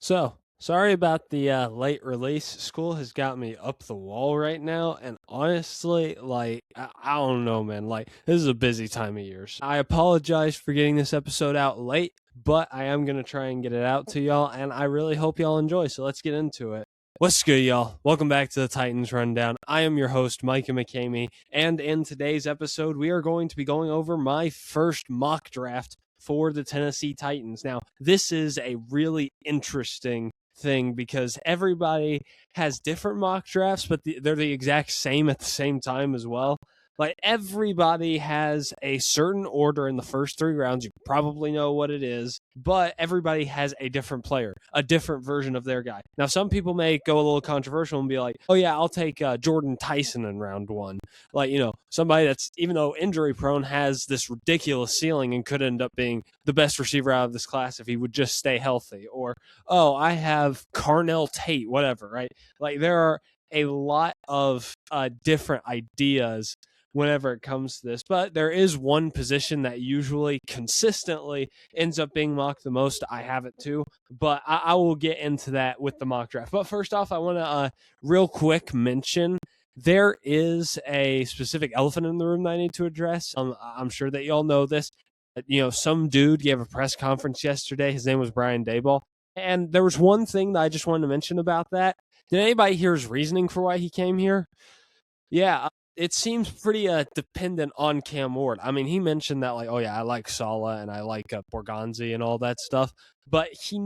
So, sorry about the late release. School has got me up the wall right now, and honestly, I don't know, man. This is a busy time of year. So I apologize for getting this episode out late, but I am going to try and get it out to y'all, and I really hope y'all enjoy. So, let's get into it. What's good, y'all? Welcome back to the Titans Rundown. I am your host, Micah McCamey, and in today's episode, we are going to be going over my first mock draft for the Tennessee Titans. Now, this is a really interesting thing because everybody has different mock drafts, but they're the exact same at the same time as well. Like, everybody has a certain order in the first three rounds. You probably know what it is, but everybody has a different player, a different version of their guy. Now, some people may go a little controversial and be like, oh, yeah, I'll take Jordan Tyson in round one. Somebody that's, even though injury prone, has this ridiculous ceiling and could end up being the best receiver out of this class if he would just stay healthy. Or, oh, I have Carnell Tate, whatever, right? Like, there are a lot of different ideas whenever it comes to this, but there is one position that usually consistently ends up being mocked the most. I have it too, but I will get into that with the mock draft. But first off, I want to real quick mention there is a specific elephant in the room that I need to address. I'm sure that y'all know this. Some dude gave a press conference yesterday. His name was Brian Daboll. And there was one thing that I just wanted to mention about that. Did anybody hear his reasoning for why he came here? Yeah, it seems pretty dependent on Cam Ward. I mean, he mentioned that, like, oh yeah, I like Saleh and I like Borgonzi and all that stuff, but he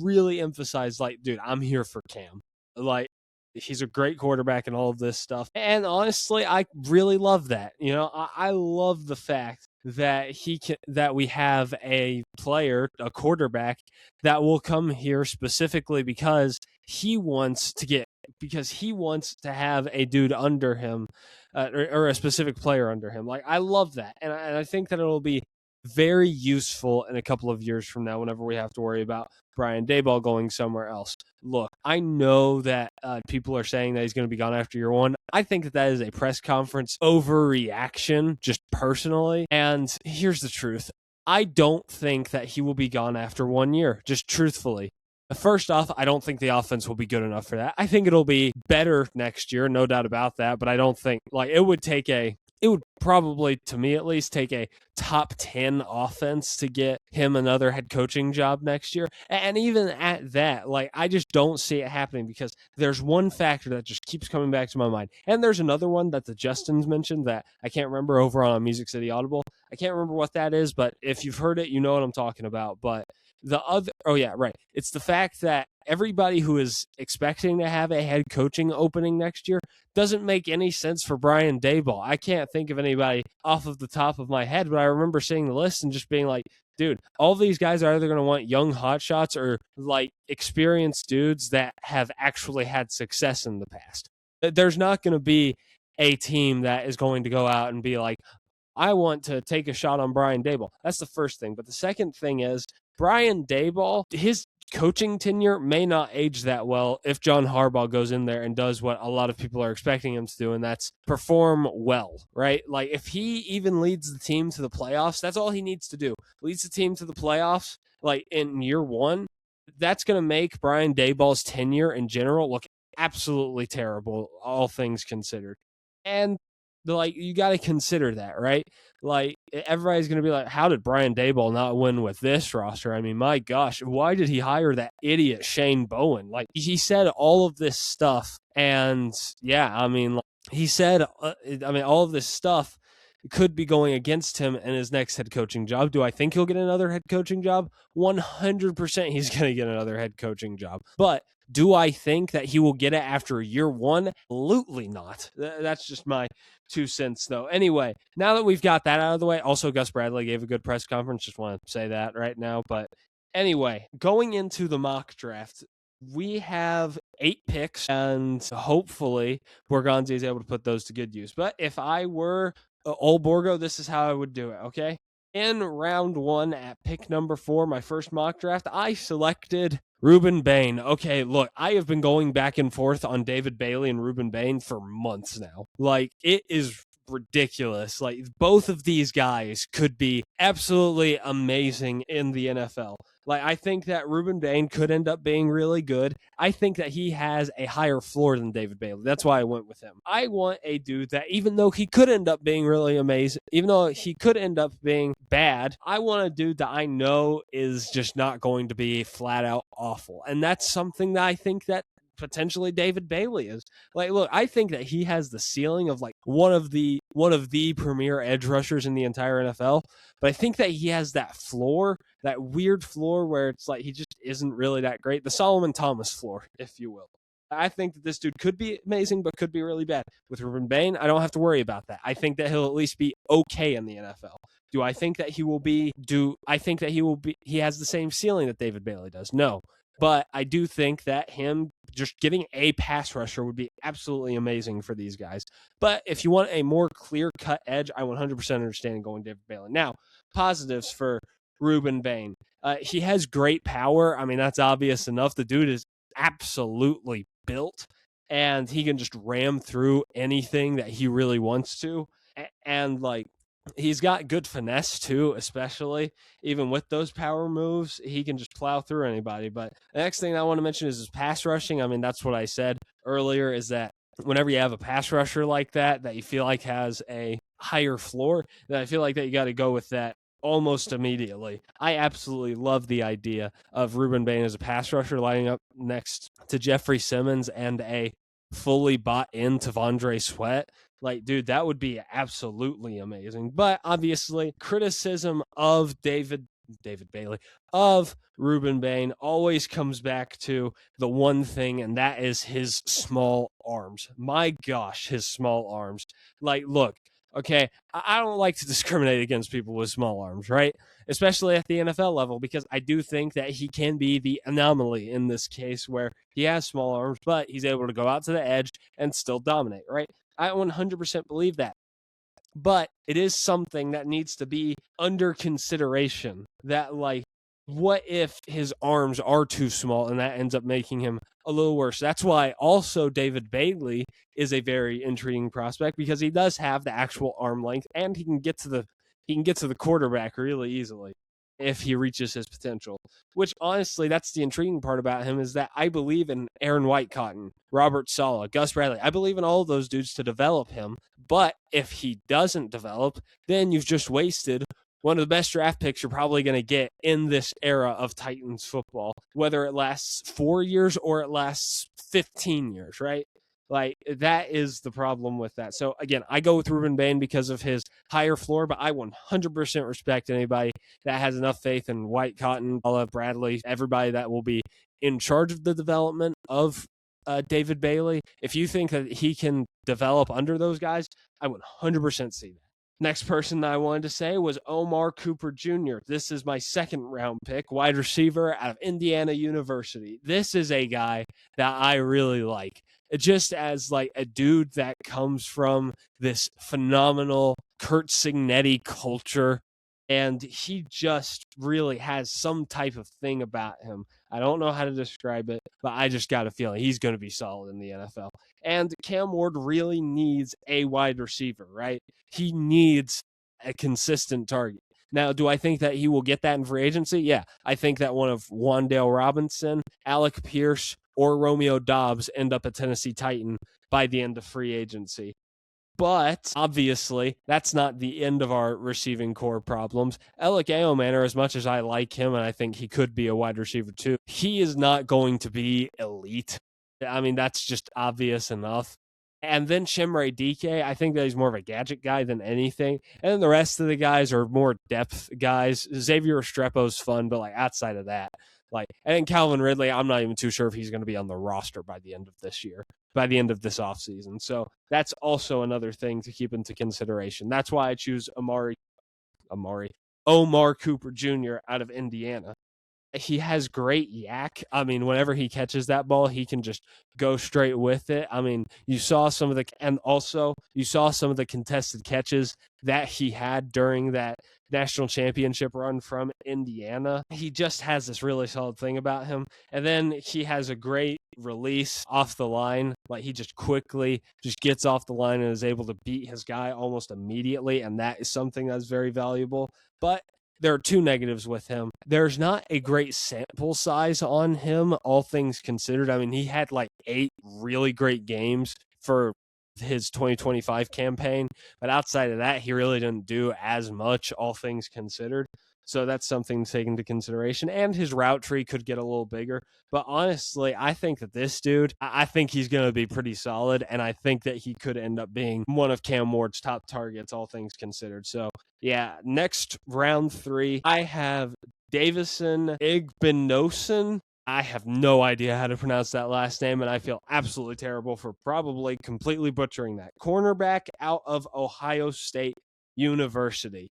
really emphasized, like, dude, I'm here for Cam. Like, he's a great quarterback and all of this stuff. And honestly, I really love that. I love the fact that we have a player, a quarterback, that will come here specifically because he wants to have a dude under him, or a specific player under him. Like, I love that, and I think that it'll be very useful in a couple of years from now whenever we have to worry about Brian Daboll going somewhere else. Look, I know that people are saying that he's going to be gone after year one. I think that is a press conference overreaction, just personally. And here's the truth. I don't think that he will be gone after 1 year, just truthfully. First off, I don't think the offense will be good enough for that. I think it'll be better next year, no doubt about that, but I don't think, it would probably, to me at least, take a top 10 offense to get him another head coaching job next year. And even at that, I just don't see it happening because there's one factor that just keeps coming back to my mind. And there's another one that the Justins mentioned that I can't remember over on Music City Audible. I can't remember what that is, but if you've heard it, you know what I'm talking about. But it's the fact that everybody who is expecting to have a head coaching opening next year doesn't make any sense for Brian Daboll. I can't think of anybody off of the top of my head, but I remember seeing the list and just being like, dude, all these guys are either going to want young hotshots or experienced dudes that have actually had success in the past. There's not going to be a team that is going to go out and be like, I want to take a shot on Brian Daboll. That's the first thing. But the second thing is, Brian Daboll, his coaching tenure may not age that well if John Harbaugh goes in there and does what a lot of people are expecting him to do, and that's perform well, right? Like, if he even leads the team to the playoffs, that's all he needs to do. Leads the team to the playoffs, in year one, that's going to make Brian Daboll's tenure in general look absolutely terrible, all things considered. And you got to consider that, right? Everybody's going to be like, how did Brian Daboll not win with this roster? I mean, my gosh, why did he hire that idiot Shane Bowen? He said all of this stuff, and yeah, I mean, he said, all of this stuff could be going against him in his next head coaching job. Do I think he'll get another head coaching job? 100% he's going to get another head coaching job. But do I think that he will get it after year one? Absolutely not. That's just my 2 cents, though. Anyway, now that we've got that out of the way, also Gus Bradley gave a good press conference. Just want to say that right now. But anyway, going into the mock draft, we have 8 picks, and hopefully Borgonzi is able to put those to good use. But if I were Old Borgo, this is how I would do it, okay? In round 1 at pick number 4, my first mock draft, I selected Rueben Bain. Okay, look, I have been going back and forth on David Bailey and Rueben Bain for months now. It is ridiculous. Both of these guys could be absolutely amazing in the NFL. Like, I think that Ruben Bain could end up being really good. I think that he has a higher floor than David Bailey. That's why I went with him. I want a dude that, even though he could end up being really amazing, even though he could end up being bad, I want a dude that I know is just not going to be flat out awful. And that's something that I think that potentially David Bailey is. Like, look, I think that he has the ceiling of like one of the premier edge rushers in the entire NFL, but I think that he has that floor, that weird floor where it's like he just isn't really that great. The Solomon Thomas floor, if you will. I think that this dude could be amazing, but could be really bad. With Ruben Bain, I don't have to worry about that. I think that he'll at least be okay in the NFL. Do I think that he will be? I think that he will be? He has the same ceiling that David Bailey does. No, but I do think that him just getting a pass rusher would be absolutely amazing for these guys. But if you want a more clear-cut edge, I 100% understand going David Bailey. Now, positives for Ruben Bain. He has great power. I mean, that's obvious enough. The dude is absolutely built, and he can just ram through anything that he really wants to. And, like, he's got good finesse too, especially even with those power moves. He can just plow through anybody. But the next thing I want to mention is his pass rushing. I mean, that's what I said earlier, is that whenever you have a pass rusher like that you feel like has a higher floor, then I feel like that you got to go with that almost immediately. I absolutely love the idea of Ruben Bain as a pass rusher lining up next to Jeffrey Simmons and a fully bought in T'Vondre Sweat. Like, dude, that would be absolutely amazing. But obviously, criticism of David Bailey, of Ruben Bain, always comes back to the one thing, and that is his small arms. My gosh, his small arms. Like, look, okay, I don't like to discriminate against people with small arms, right? Especially at the NFL level, because I do think that he can be the anomaly in this case where he has small arms, but he's able to go out to the edge and still dominate, right? I 100% believe that. But it is something that needs to be under consideration, that, like, what if his arms are too small and that ends up making him a little worse? That's why also David Bailey is a very intriguing prospect, because he does have the actual arm length and he can get to the quarterback really easily if he reaches his potential. Which, honestly, that's the intriguing part about him, is that I believe in Aaron Whitecotton, Robert Saleh, Gus Bradley. I believe in all of those dudes to develop him. But if he doesn't develop, then you've just wasted one of the best draft picks you're probably going to get in this era of Titans football, whether it lasts 4 years or it lasts 15 years, right? Like, that is the problem with that. So, again, I go with Ruben Bain because of his higher floor, but I 100% respect anybody that has enough faith in Whitecotton, Saleh, Bradley, everybody that will be in charge of the development of David Bailey. If you think that he can develop under those guys, I would 100% see that. Next person that I wanted to say was Omar Cooper Jr. This is my second round pick, wide receiver out of Indiana University. This is a guy that I really like, just as like a dude that comes from this phenomenal Curt Cignetti culture. And he just really has some type of thing about him. I don't know how to describe it, but I just got a feeling he's going to be solid in the NFL. And Cam Ward really needs a wide receiver, right? He needs a consistent target. Now, do I think that he will get that in free agency? Yeah. I think that one of Wan'Dale Robinson, Alec Pierce, or Romeo Doubs end up a Tennessee Titan by the end of free agency. But obviously, that's not the end of our receiving core problems. Alec Eomanor, as much as I like him, and I think he could be a wide receiver too, he is not going to be elite. I mean, that's just obvious enough. And then Chimere Dike, I think that he's more of a gadget guy than anything. And then the rest of the guys are more depth guys. Xavier Restrepo's fun, but like outside of that, like, and then Calvin Ridley, I'm not even too sure if he's going to be on the roster by the end of this year, by the end of this offseason. So that's also another thing to keep into consideration. That's why I choose Omar Cooper Jr. out of Indiana. He has great yak. I mean, whenever he catches that ball, he can just go straight with it. I mean, you saw some of the contested catches that he had during that national championship run from Indiana. He just has this really solid thing about him. And then he has a great release off the line. Like, he just quickly just gets off the line and is able to beat his guy almost immediately. And that is something that's very valuable. But there are two negatives with him. There's not a great sample size on him, all things considered. I mean, he had like 8 really great games for his 2025 campaign, but outside of that, he really didn't do as much, all things considered. So that's something to take into consideration. And his route tree could get a little bigger. But honestly, I think that this dude, I think he's going to be pretty solid. And I think that he could end up being one of Cam Ward's top targets, all things considered. So yeah, next round 3, I have Davison Igbinosun. I have no idea how to pronounce that last name, and I feel absolutely terrible for probably completely butchering that. Cornerback out of Ohio State University.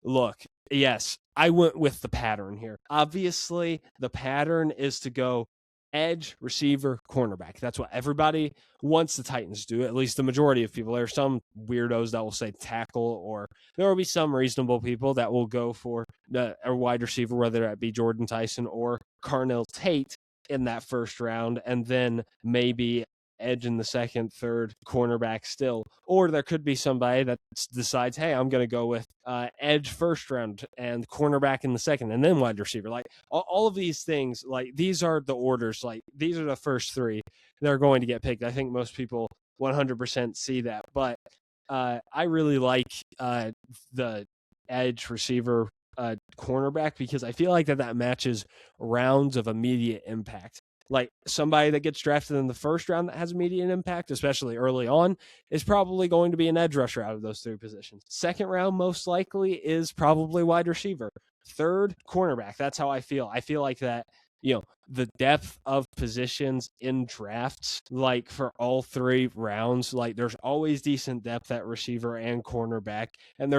Look, yes, I went with the pattern here. Obviously, the pattern is to go edge, receiver, cornerback. That's what everybody wants the Titans to do, at least the majority of people. There are some weirdos that will say tackle, or there will be some reasonable people that will go for a wide receiver, whether that be Jordan Tyson or Carnell Tate in that first round, and then maybe edge in the second, third, cornerback still. Or there could be somebody that decides, hey, I'm going to go with edge first round and cornerback in the second, and then wide receiver. Like all of these things, like these are the orders. Like these are the first 3 that are going to get picked. I think most people 100% see that. But I really like the edge receiver cornerback because I feel like that matches rounds of immediate impact. Like somebody that gets drafted in the first round that has immediate impact, especially early on, is probably going to be an edge rusher out of those 3 positions. Second round, most likely, is probably wide receiver. Third, cornerback. That's how I feel. I feel like that, the depth of positions in drafts, like for all 3 rounds, like there's always decent depth at receiver and cornerback. And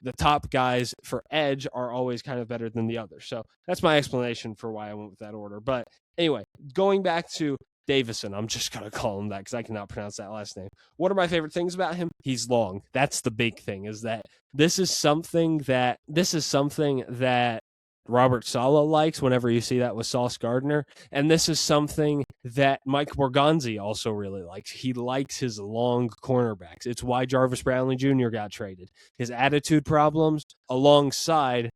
the top guys for edge are always kind of better than the others. So that's my explanation for why I went with that order. But anyway, going back to Davison, I'm just going to call him that because I cannot pronounce that last name. What are my favorite things about him? He's long. That's the big thing, is that this is something that Robert Saleh likes whenever you see that with Sauce Gardner. And this is something that Mike Morganzi also really likes. He likes his long cornerbacks. It's why Jarvis Brownlee Jr. got traded. His attitude problems alongside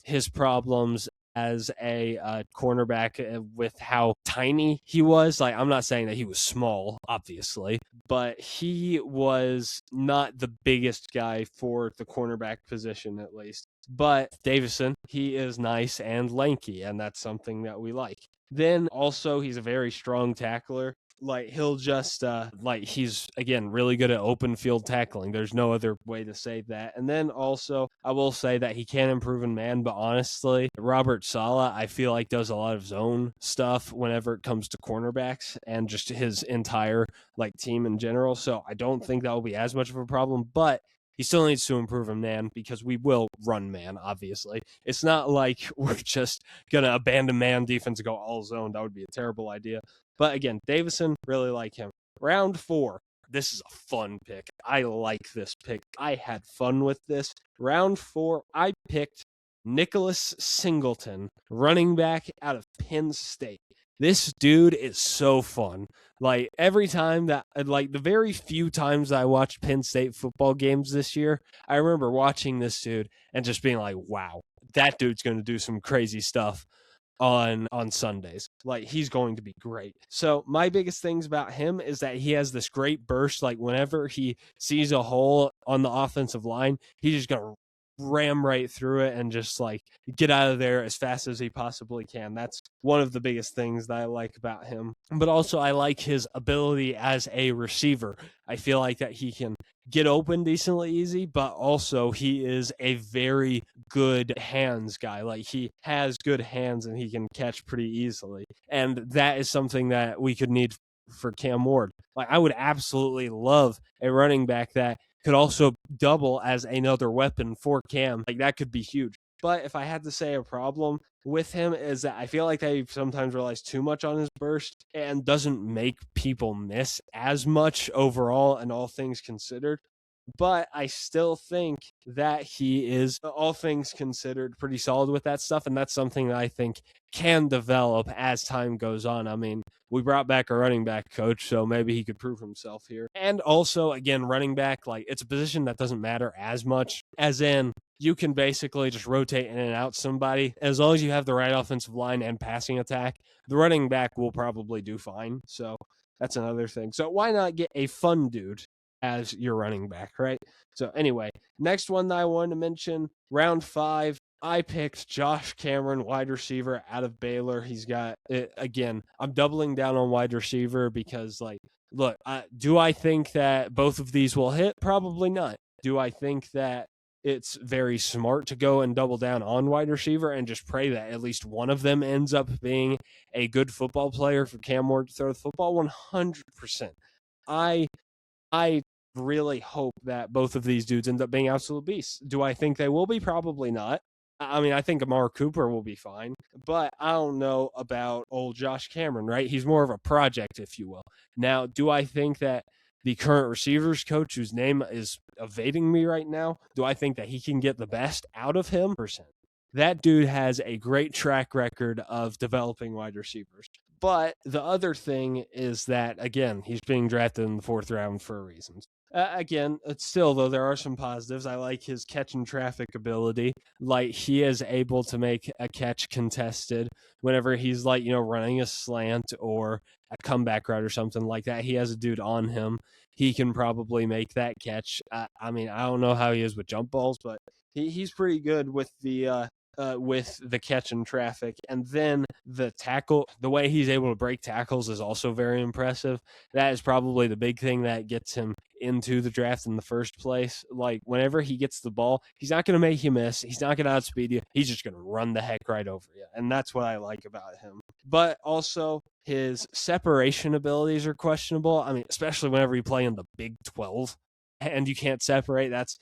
his problems as a cornerback with how tiny he was. Like, I'm not saying that he was small, obviously, but he was not the biggest guy for the cornerback position, at least. But Davison, he is nice and lanky, and that's something that we like. Then also, he's a very strong tackler. Like, he'll just, he's, again, really good at open field tackling. There's no other way to say that. And then also, I will say that he can improve in man, but honestly, Robert Saleh, I feel like, does a lot of zone stuff whenever it comes to cornerbacks and just his entire, team in general. So I don't think that will be as much of a problem, but he still needs to improve in man because we will run man, obviously. It's not like we're just going to abandon man defense and go all zone. That would be a terrible idea. But again, Davison, really like him. Round 4. This is a fun pick. I like this pick. I had fun with this. Round 4, I picked Nicholas Singleton, running back out of Penn State. This dude is so fun. Like, every time that, the very few times I watched Penn State football games this year, I remember watching this dude and just being like, wow, that dude's going to do some crazy stuff on Sundays. Like, he's going to be great. So my biggest things about him is that he has this great burst. Like, whenever he sees a hole on the offensive line, he's just going to ram right through it and just get out of there as fast as he possibly can. That's one of the biggest things that I like about him. But also, I like his ability as a receiver. I feel like that he can get open decently easy, but also he is a very good hands guy. Like, he has good hands and he can catch pretty easily. And that is something that we could need for Cam Ward. Like, I would absolutely love a running back that could also double as another weapon for Cam. Like, that could be huge. But if I had to say a problem with him is that I feel like they sometimes relies too much on his burst and doesn't make people miss as much overall, and all things considered. but I still think that he is, all things considered, pretty solid with that stuff. And that's something that I think can develop as time goes on. I mean, we brought back a running back coach, so maybe he could prove himself here. And also, again, running back, like, it's a position that doesn't matter as much, as in you can basically just rotate in and out somebody. As long as you have the right offensive line and passing attack, the running back will probably do fine. So that's another thing. So why not get a fun dude as your running back, right? So anyway, next one that I wanted to mention, round 5, I picked Josh Cameron, wide receiver out of Baylor. He's got it again. I'm doubling down on wide receiver because, like, look, do I think that both of these will hit? Probably not. Do I think that it's very smart to go and double down on wide receiver and just pray that at least one of them ends up being a good football player for Cam Ward to throw the football? 100%. I really hope that both of these dudes end up being absolute beasts. Do I think they will be? Probably not. I mean, I think Amari Cooper will be fine, but I don't know about old Josh Cameron, right? He's more of a project, if you will. Now, do I think that the current receivers coach, whose name is evading me right now, do I think that he can get the best out of him? That dude has a great track record of developing wide receivers. But the other thing is that, again, he's being drafted in the 4th round for a reason. Again, it's still, though, there are some positives. I like his catch and traffic ability. Like, he is able to make a catch contested whenever he's, like, running a slant or a comeback route or something like that. He has a dude on him. He can probably make that catch. I mean, I don't know how he is with jump balls, but he's pretty good with the catch and traffic. And then the tackle, the way he's able to break tackles is also very impressive. That is probably the big thing that gets him into the draft in the first place. Like, whenever he gets the ball, he's not going to make you miss. He's not going to outspeed you. He's just going to run the heck right over you. And that's what I like about him. But also, his separation abilities are questionable. I mean, especially whenever you play in the Big 12 and you can't separate, that's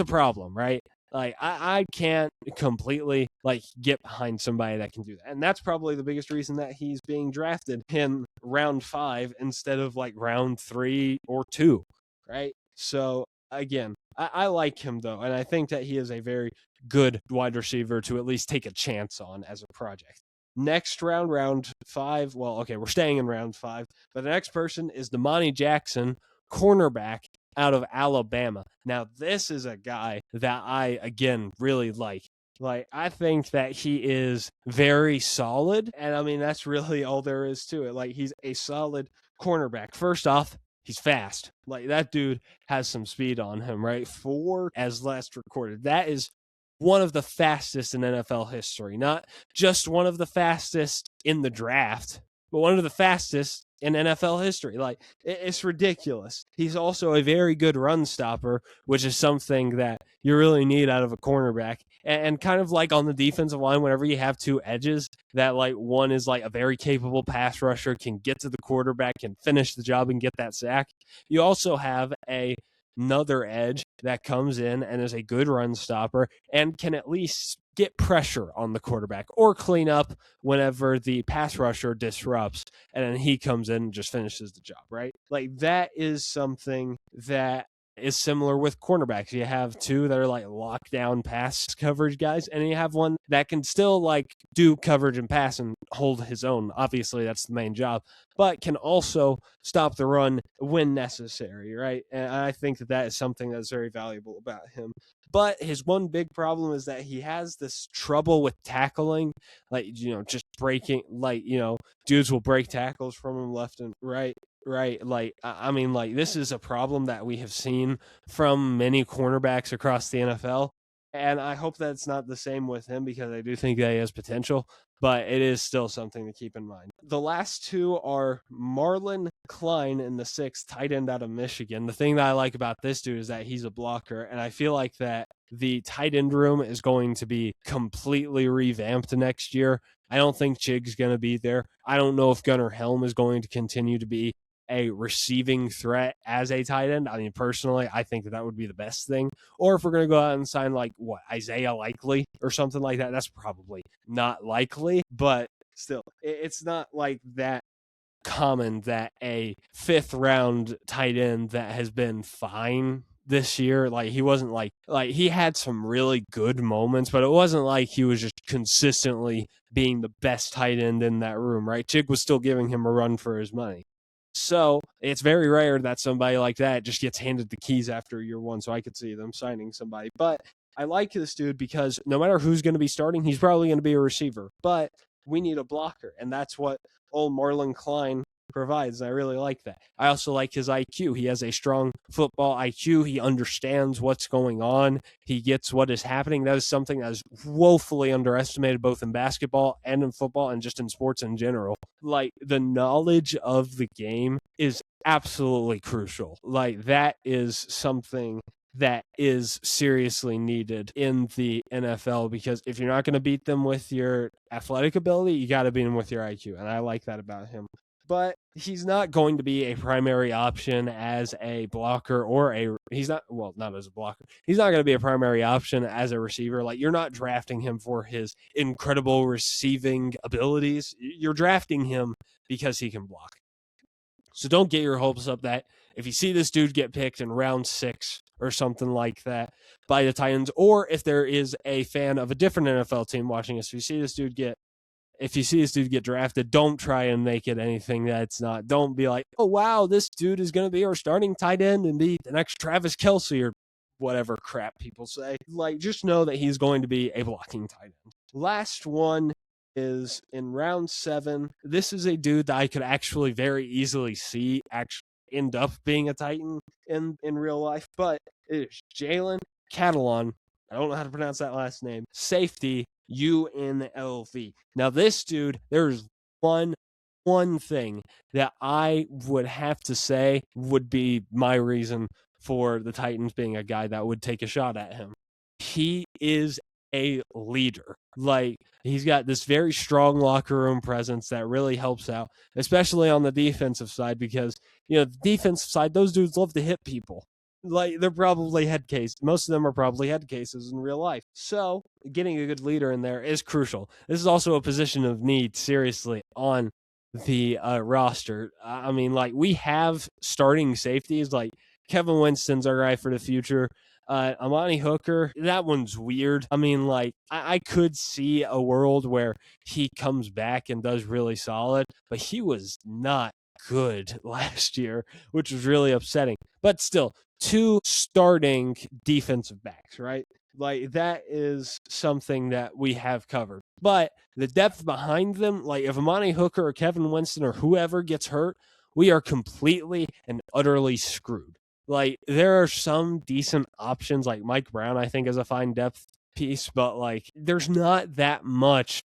a problem, right? Like, I can't completely, like, get behind somebody that can do that. And that's probably the biggest reason that he's being drafted in round 5 instead of, like, round 3 or 2, right? So, again, I like him, though, and I think that he is a very good wide receiver to at least take a chance on as a project. Next round 5, well, okay, we're staying in round 5, but the next person is Damani Jackson, cornerback out of Alabama. Now, this is a guy that I, again, really like. Like, I think that he is very solid, and I mean, that's really all there is to it. Like, he's a solid cornerback. First off, he's fast. Like, that dude has some speed on him, right? 4 as last recorded. That is one of the fastest in NFL history. Not just one of the fastest in the draft, but one of the fastest in NFL history. Like, it's ridiculous. He's also a very good run stopper, which is something that you really need out of a cornerback. And kind of like on the defensive line, whenever you have 2 edges, that, like, one is like a very capable pass rusher, can get to the quarterback, can finish the job and get that sack. You also have another edge that comes in and is a good run stopper and can at least get pressure on the quarterback or clean up whenever the pass rusher disrupts, and then he comes in and just finishes the job, right? Like, that is something that is similar with cornerbacks. You have 2 that are like lockdown pass coverage guys, and you have one that can still, like, do coverage and pass and hold his own. Obviously, that's the main job, but can also stop the run when necessary, right? And I think that is something that's very valuable about him. But his one big problem is that he has this trouble with tackling, like, just breaking, like, dudes will break tackles from him left and right. Right. Like, I mean, like, this is a problem that we have seen from many cornerbacks across the NFL. And I hope that it's not the same with him, because I do think that he has potential, but it is still something to keep in mind. The last 2 are Marlon Klein in the 6th, tight end out of Michigan. The thing that I like about this dude is that he's a blocker, and I feel like that the tight end room is going to be completely revamped next year. I don't think Chig's going to be there. I don't know if Gunnar Helm is going to continue to be a receiving threat as a tight end. I mean, personally, I think that would be the best thing. Or if we're going to go out and sign, like, Isaiah Likely or something like that, that's probably not likely, but still, it's not like that common that a 5th round tight end that has been fine this year. Like he wasn't like he had some really good moments, but it wasn't like he was just consistently being the best tight end in that room, right? Chig was still giving him a run for his money. So it's very rare that somebody like that just gets handed the keys after year one. So I could see them signing somebody. But I like this dude because no matter who's going to be starting, he's probably going to be a receiver. But we need a blocker. And that's what old Marlon Klein provides. I really like that. I also like his IQ. He has a strong football IQ. He understands what's going on. He gets what is happening. That is something that is woefully underestimated both in basketball and in football and just in sports in general. Like the knowledge of the game is absolutely crucial. Like that is something that is seriously needed in the NFL because if you're not going to beat them with your athletic ability, you got to beat them with your IQ. And I like that about him. But he's not going to be a primary option as a blocker he's not as a blocker. He's not going to be a primary option as a receiver. Like you're not drafting him for his incredible receiving abilities. You're drafting him because he can block. So don't get your hopes up that if you see this dude get picked in round 6 or something like that by the Titans, or if there is a fan of a different NFL team watching us, if you see this dude get drafted, don't try and make it anything that's not. Don't be like, oh, wow, this dude is going to be our starting tight end and be the next Travis Kelce or whatever crap people say. Like, just know that he's going to be a blocking tight end. Last one is in round 7. This is a dude that I could actually very easily see actually end up being a Titan in real life, but it is Jalen Catalon. I don't know how to pronounce that last name. Safety, UNLV. Now, this dude, there's one thing that I would have to say would be my reason for the Titans being a guy that would take a shot at him. He is a leader. Like, he's got this very strong locker room presence that really helps out, especially on the defensive side, because, the defensive side, those dudes love to hit people. Like, they're probably head cases. Most of them are probably head cases in real life. So, getting a good leader in there is crucial. This is also a position of need, seriously, on the roster. I mean, like, we have starting safeties. Like, Kevin Winston's our guy for the future. Amani Hooker, that one's weird. I mean, like, I could see a world where he comes back and does really solid, but he was not good last year, which was really upsetting. But still, 2 starting defensive backs, right? Like, that is something that we have covered. But the depth behind them, like, if Amani Hooker or Kevin Winston or whoever gets hurt, we are completely and utterly screwed. Like, there are some decent options, like Mike Brown, I think, is a fine depth piece, but, like, there's not that much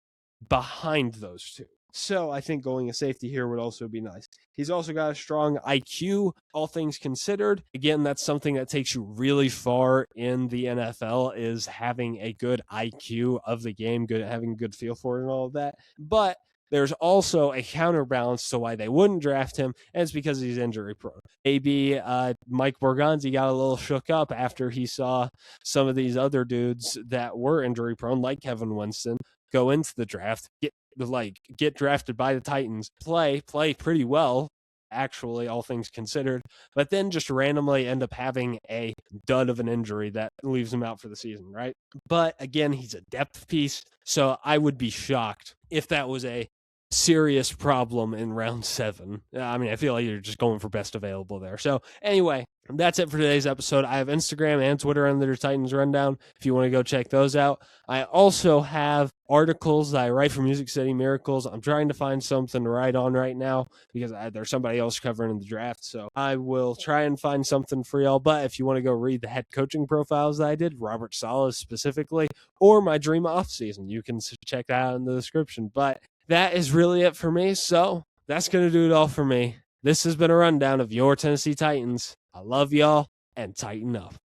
behind those 2. So I think going a safety here would also be nice. He's also got a strong IQ, all things considered. Again, that's something that takes you really far in the NFL, is having a good IQ of the game, having a good feel for it and all of that. But there's also a counterbalance to why they wouldn't draft him, and it's because he's injury prone. Maybe Mike Borgonzi got a little shook up after he saw some of these other dudes that were injury prone, like Kevin Winston, go into the draft, get drafted by the Titans, play pretty well, actually, all things considered, but then just randomly end up having a dud of an injury that leaves him out for the season, right? But again, he's a depth piece, so I would be shocked if that was a serious problem in round 7. I mean, I feel like you're just going for best available there. So anyway, that's it for today's episode. I have Instagram and Twitter under Titans Rundown if you want to go check those out. I also have articles that I write for Music City Miracles. I'm trying to find something to write on right now because there's somebody else covering the draft. So I will try and find something for y'all. But if you want to go read the head coaching profiles that I did, Robert Saleh specifically, or my dream off season, you can check that out in the description. But that is really it for me. So that's going to do it all for me. This has been a rundown of your Tennessee Titans. I love y'all, and tighten up.